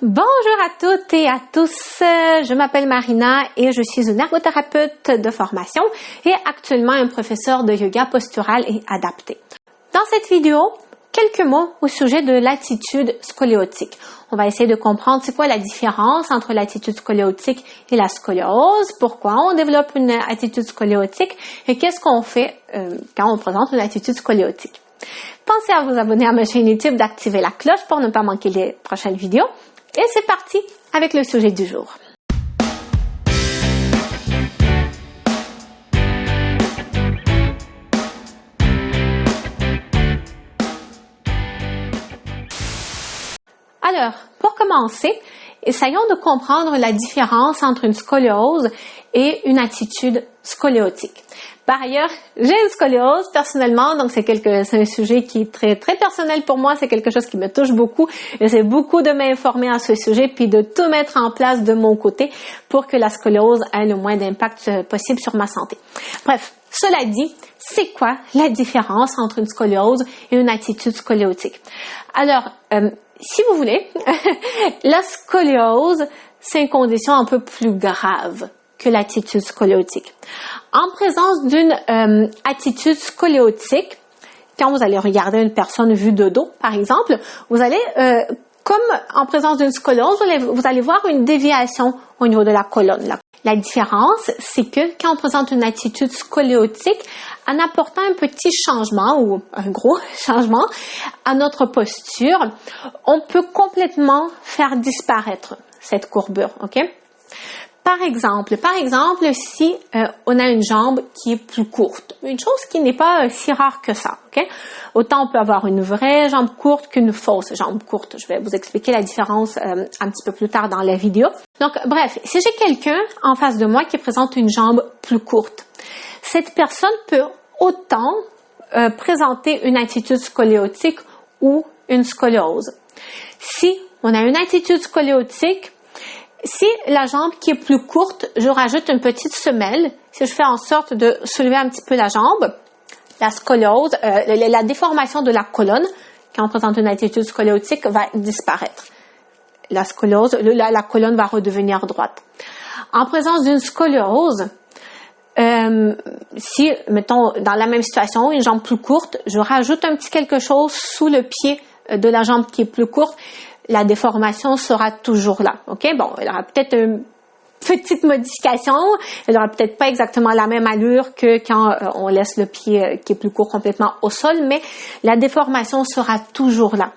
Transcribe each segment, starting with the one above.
Bonjour à toutes et à tous, je m'appelle Marina et je suis une ergothérapeute de formation et actuellement un professeur de yoga postural et adapté. Dans cette vidéo, quelques mots au sujet de l'attitude scoliotique. On va essayer de comprendre c'est quoi la différence entre l'attitude scoliotique et la scoliose, pourquoi on développe une attitude scoliotique et qu'est-ce qu'on fait quand on présente une attitude scoliotique. Pensez à vous abonner à ma chaîne YouTube, d'activer la cloche pour ne pas manquer les prochaines vidéos. Et c'est parti avec le sujet du jour. Alors, pour commencer, essayons de comprendre la différence entre une scoliose et une attitude scoliotique. Par ailleurs, j'ai une scoliose personnellement, donc c'est un sujet qui est très personnel pour moi, c'est quelque chose qui me touche beaucoup. J'essaie beaucoup de m'informer à ce sujet puis de tout mettre en place de mon côté pour que la scoliose ait le moins d'impact possible sur ma santé. Bref, cela dit, c'est quoi la différence entre une scoliose et une attitude scoliotique? Alors, si vous voulez, la scoliose, c'est une condition un peu plus grave que l'attitude scoliotique. En présence d'une attitude scoliotique, quand vous allez regarder une personne vue de dos, par exemple, vous allez, comme en présence d'une scoliose, vous allez voir une déviation au niveau de la colonne. La différence, c'est que quand on présente une attitude scoliotique, en apportant un petit changement ou un gros changement à notre posture, on peut complètement faire disparaître cette courbure, ok? Par exemple, si on a une jambe qui est plus courte, une chose qui n'est pas si rare que ça, ok? Autant on peut avoir une vraie jambe courte qu'une fausse jambe courte. Je vais vous expliquer la différence un petit peu plus tard dans la vidéo. Donc, bref, si j'ai quelqu'un en face de moi qui présente une jambe plus courte, cette personne peut autant présenter une attitude scoliotique ou une scoliose. Si on a une attitude scoliotique, si la jambe qui est plus courte, je rajoute une petite semelle, si je fais en sorte de soulever un petit peu la jambe, la scoliose, la déformation de la colonne, quand on présente une attitude scoliotique, va disparaître. La scoliose, la colonne va redevenir droite. En présence d'une scoliose, si, mettons, dans la même situation, une jambe plus courte, je rajoute un petit quelque chose sous le pied de la jambe qui est plus courte, la déformation sera toujours là, ok? Bon, elle aura peut-être une petite modification, elle aura peut-être pas exactement la même allure que quand on laisse le pied qui est plus court complètement au sol, mais la déformation sera toujours là.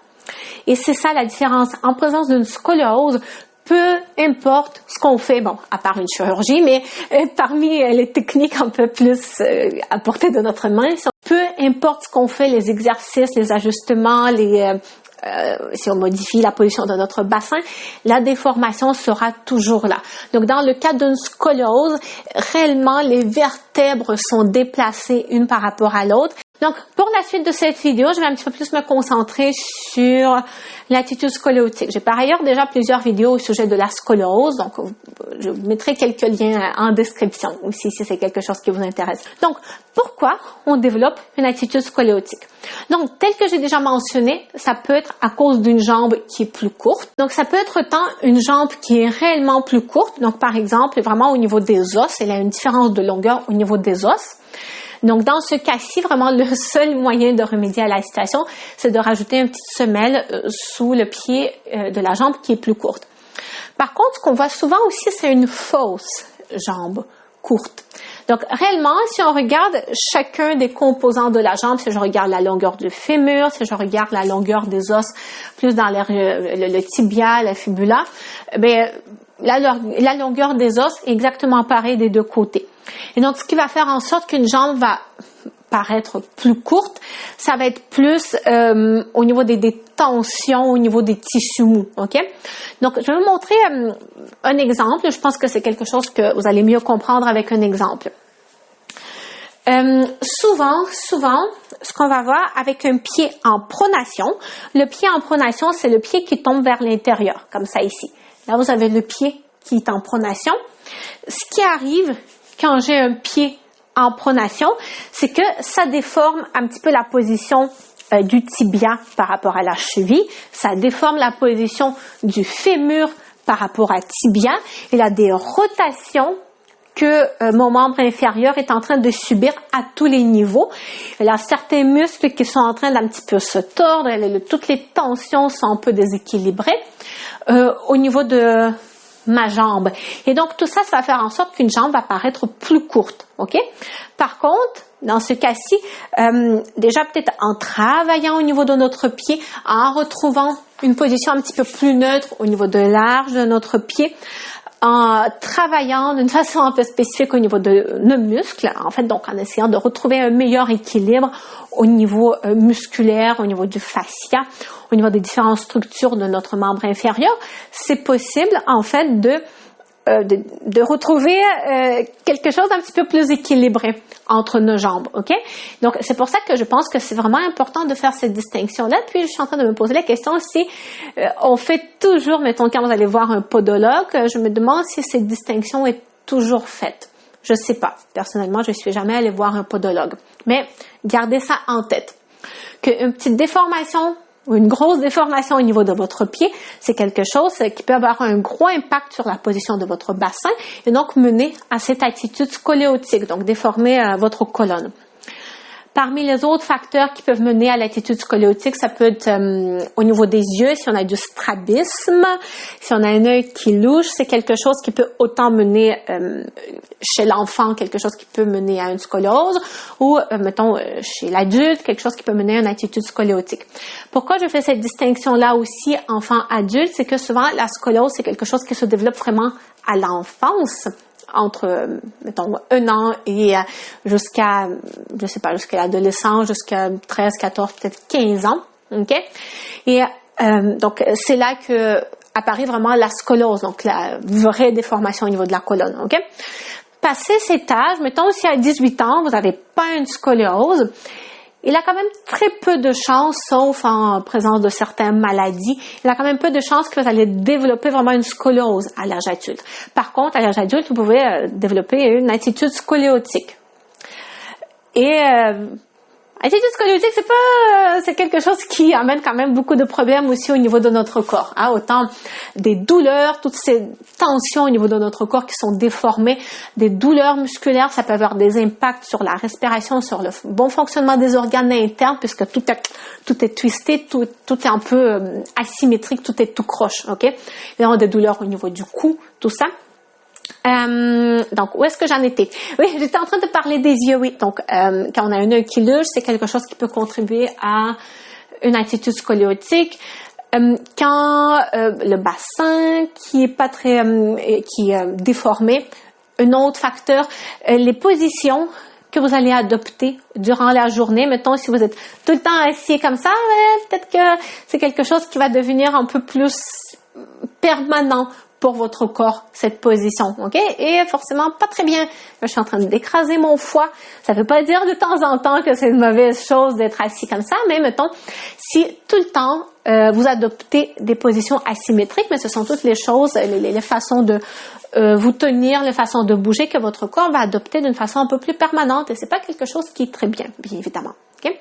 Et c'est ça la différence. En présence d'une scoliose, peu importe ce qu'on fait, bon, à part une chirurgie, mais parmi les techniques un peu plus à portée de notre main, peu importe ce qu'on fait, les exercices, les ajustements, si on modifie la position de notre bassin, la déformation sera toujours là. Donc, dans le cas d'une scoliose, réellement, les vertèbres sont déplacées une par rapport à l'autre. Donc, pour la suite de cette vidéo, je vais un petit peu plus me concentrer sur l'attitude scoliotique. J'ai par ailleurs déjà plusieurs vidéos au sujet de la scoliose, donc je mettrai quelques liens en description aussi si c'est quelque chose qui vous intéresse. Donc, pourquoi on développe une attitude scoliotique? Donc, tel que j'ai déjà mentionné, ça peut être à cause d'une jambe qui est plus courte. Donc, ça peut être tant une jambe qui est réellement plus courte, donc par exemple, vraiment au niveau des os, il y a une différence de longueur au niveau des os. Donc, dans ce cas-ci, vraiment, le seul moyen de remédier à la situation, c'est de rajouter une petite semelle sous le pied de la jambe qui est plus courte. Par contre, ce qu'on voit souvent aussi, c'est une fausse jambe courte. Donc, réellement, si on regarde chacun des composants de la jambe, si je regarde la longueur du fémur, si je regarde la longueur des os, plus dans le tibia, la fibula, bien, la longueur des os est exactement pareille des deux côtés. Et donc, ce qui va faire en sorte qu'une jambe va paraître plus courte, ça va être plus au niveau des tensions, au niveau des tissus mous, ok? Donc, je vais vous montrer un exemple. Je pense que c'est quelque chose que vous allez mieux comprendre avec un exemple. Souvent, ce qu'on va voir avec un pied en pronation, le pied en pronation, c'est le pied qui tombe vers l'intérieur, comme ça ici. Là, vous avez le pied qui est en pronation. Ce qui arrive quand j'ai un pied en pronation, c'est que ça déforme un petit peu la position du tibia par rapport à la cheville. Ça déforme la position du fémur par rapport à tibia. Il y a des rotations que mon membre inférieur est en train de subir à tous les niveaux. Il y a certains muscles qui sont en train d'un petit peu se tordre. Toutes les tensions sont un peu déséquilibrées au niveau de ma jambe. Et donc, tout ça, ça va faire en sorte qu'une jambe va paraître plus courte. OK? Par contre, dans ce cas-ci, déjà peut-être en travaillant au niveau de notre pied, en retrouvant une position un petit peu plus neutre au niveau de l'arche de notre pied, en travaillant d'une façon un peu spécifique au niveau de nos muscles, en fait, donc en essayant de retrouver un meilleur équilibre au niveau musculaire, au niveau du fascia, au niveau des différentes structures de notre membre inférieur, c'est possible, en fait, de retrouver quelque chose d'un petit peu plus équilibré entre nos jambes, ok? Donc, c'est pour ça que je pense que c'est vraiment important de faire cette distinction-là. Puis, je suis en train de me poser la question si on fait toujours, mettons, quand vous allez voir un podologue, je me demande si cette distinction est toujours faite. Je sais pas. Personnellement, je suis jamais allée voir un podologue. Mais, gardez ça en tête. Qu'une petite déformation ou une grosse déformation au niveau de votre pied, c'est quelque chose qui peut avoir un gros impact sur la position de votre bassin et donc mener à cette attitude scoliotique, donc déformer votre colonne. Parmi les autres facteurs qui peuvent mener à l'attitude scoliotique, ça peut être au niveau des yeux, si on a du strabisme, si on a un œil qui louche, c'est quelque chose qui peut autant mener chez l'enfant, quelque chose qui peut mener à une scoliose, ou mettons chez l'adulte, quelque chose qui peut mener à une attitude scoliotique. Pourquoi je fais cette distinction-là aussi enfant-adulte, c'est que souvent la scoliose, c'est quelque chose qui se développe vraiment à l'enfance, entre, mettons, 1 an et jusqu'à, je sais pas, jusqu'à l'adolescence, jusqu'à 13, 14, peut-être 15 ans, ok? Et donc, c'est là que apparaît vraiment la scoliose, donc la vraie déformation au niveau de la colonne, ok? Passé cet âge, mettons, si à 18 ans, vous n'avez pas une scoliose, il a quand même très peu de chances, sauf en présence de certaines maladies, il a quand même peu de chances que vous allez développer vraiment une scoliose à l'âge adulte. Par contre, à l'âge adulte, vous pouvez développer une attitude scoliotique. Et attitude scoliotique, c'est quelque chose qui amène quand même beaucoup de problèmes aussi au niveau de notre corps. Hein? Autant des douleurs, toutes ces tensions au niveau de notre corps qui sont déformées, des douleurs musculaires, ça peut avoir des impacts sur la respiration, sur le bon fonctionnement des organes internes, puisque tout est twisté, tout est un peu asymétrique, tout est tout croche, ok? Il y a des douleurs au niveau du cou, tout ça. Donc, où est-ce que j'en étais? Oui, j'étais en train de parler des yeux, oui. Donc, quand on a un œil qui louche, c'est quelque chose qui peut contribuer à une attitude scoliotique. Quand le bassin qui est pas très, qui est déformé, un autre facteur, les positions que vous allez adopter durant la journée. Mettons, si vous êtes tout le temps assis comme ça, peut-être que c'est quelque chose qui va devenir un peu plus permanent pour votre corps, cette position, ok? Et forcément, pas très bien. Là, je suis en train d'écraser mon foie. Ça veut pas dire de temps en temps que c'est une mauvaise chose d'être assis comme ça, mais mettons, si tout le temps, vous adoptez des positions asymétriques, mais ce sont toutes les choses, les façons de vous tenir, les façons de bouger que votre corps va adopter d'une façon un peu plus permanente, et c'est pas quelque chose qui est très bien, bien évidemment, ok?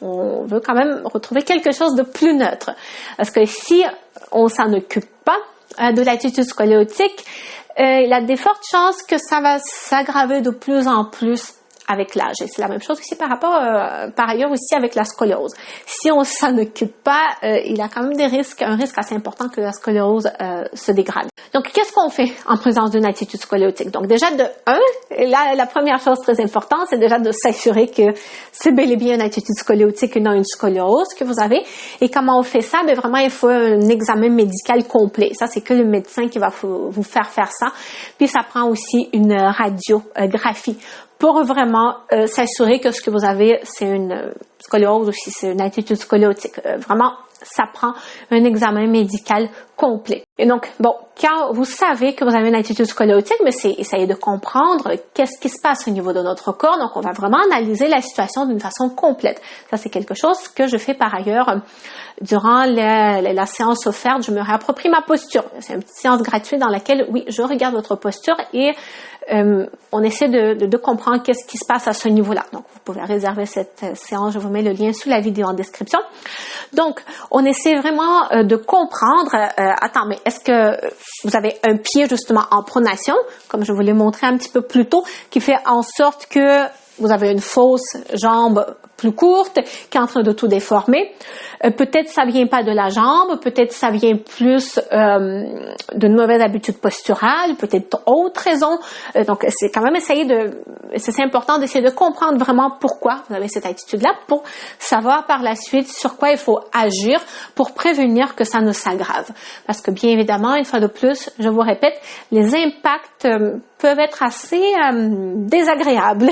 On veut quand même retrouver quelque chose de plus neutre. Parce que si on s'en occupe pas, de l'attitude scoliotique, il a des fortes chances que ça va s'aggraver de plus en plus avec l'âge. Et c'est la même chose ici par ailleurs aussi avec la scoliose. Si on s'en occupe pas, il y a quand même un risque assez important que la scoliose se dégrade. Donc, qu'est-ce qu'on fait en présence d'une attitude scoliotique? Donc, déjà la première chose très importante, c'est déjà de s'assurer que c'est bel et bien une attitude scoliotique et non une scoliose que vous avez. Et comment on fait ça? Ben vraiment, il faut un examen médical complet. Ça, c'est que le médecin qui va vous faire ça. Puis, ça prend aussi une radiographie pour vraiment s'assurer que ce que vous avez, c'est une scoliose ou si c'est une attitude scoliotique. Vraiment, ça prend un examen médical complet. Et donc, bon, quand vous savez que vous avez une attitude scoliotique, mais c'est essayer de comprendre qu'est-ce qui se passe au niveau de notre corps. Donc, on va vraiment analyser la situation d'une façon complète. Ça, c'est quelque chose que je fais par ailleurs durant la séance offerte. Je me réapproprie ma posture. C'est une petite séance gratuite dans laquelle, oui, je regarde votre posture et on essaie de comprendre qu'est-ce qui se passe à ce niveau-là. Donc, vous pouvez réserver cette séance. Je vous mets le lien sous la vidéo en description. Donc, on essaie vraiment de comprendre, attends, mais est-ce que vous avez un pied justement en pronation, comme je vous l'ai montré un petit peu plus tôt, qui fait en sorte que vous avez une fausse jambe plus courte qui est en train de tout déformer. Peut-être ça vient pas de la jambe, peut-être ça vient plus d'une mauvaise habitude posturale, peut-être autre raison. Donc c'est quand même c'est important d'essayer de comprendre vraiment pourquoi vous avez cette attitude-là pour savoir par la suite sur quoi il faut agir pour prévenir que ça ne s'aggrave. Parce que bien évidemment, une fois de plus, je vous répète, les impacts peuvent être assez désagréables,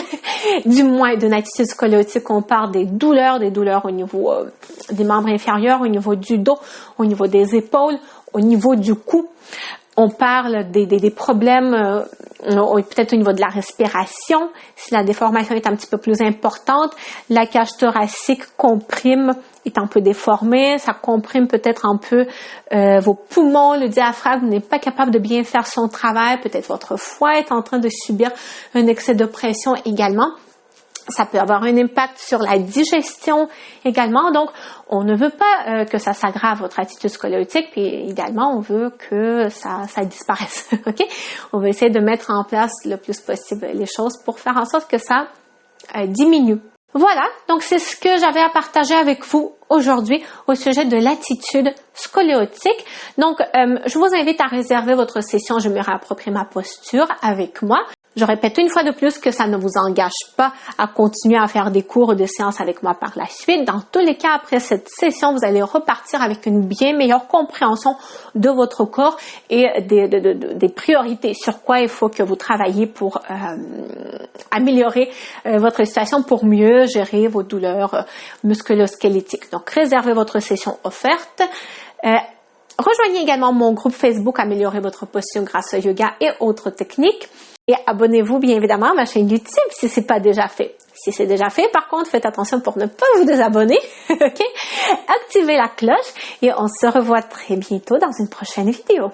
du moins d'une attitude scoliotique. On parle des douleurs au niveau des membres inférieurs, au niveau du dos, au niveau des épaules, au niveau du cou. On parle des problèmes peut-être au niveau de la respiration, si la déformation est un petit peu plus importante, la cage thoracique comprime, est un peu déformée, ça comprime peut-être un peu vos poumons, le diaphragme n'est pas capable de bien faire son travail, peut-être votre foie est en train de subir un excès de pression également. Ça peut avoir un impact sur la digestion également. Donc, on ne veut pas que ça s'aggrave, votre attitude scoliotique, puis idéalement, on veut que ça disparaisse. OK? On va essayer de mettre en place le plus possible les choses pour faire en sorte que ça diminue. Voilà, donc c'est ce que j'avais à partager avec vous aujourd'hui au sujet de l'attitude scoliotique. Donc, je vous invite à réserver votre session « Je me réapproprie ma posture » avec moi. Je répète une fois de plus que ça ne vous engage pas à continuer à faire des cours ou des séances avec moi par la suite. Dans tous les cas, après cette session, vous allez repartir avec une bien meilleure compréhension de votre corps et des priorités sur quoi il faut que vous travailliez pour améliorer votre situation pour mieux gérer vos douleurs musculo-squelettiques. Donc, réservez votre session offerte. Rejoignez également mon groupe Facebook Améliorer votre posture grâce au yoga et autres techniques. Et abonnez-vous bien évidemment à ma chaîne YouTube si ce n'est pas déjà fait. Si c'est déjà fait, par contre, faites attention pour ne pas vous désabonner. OK? Activez la cloche et on se revoit très bientôt dans une prochaine vidéo.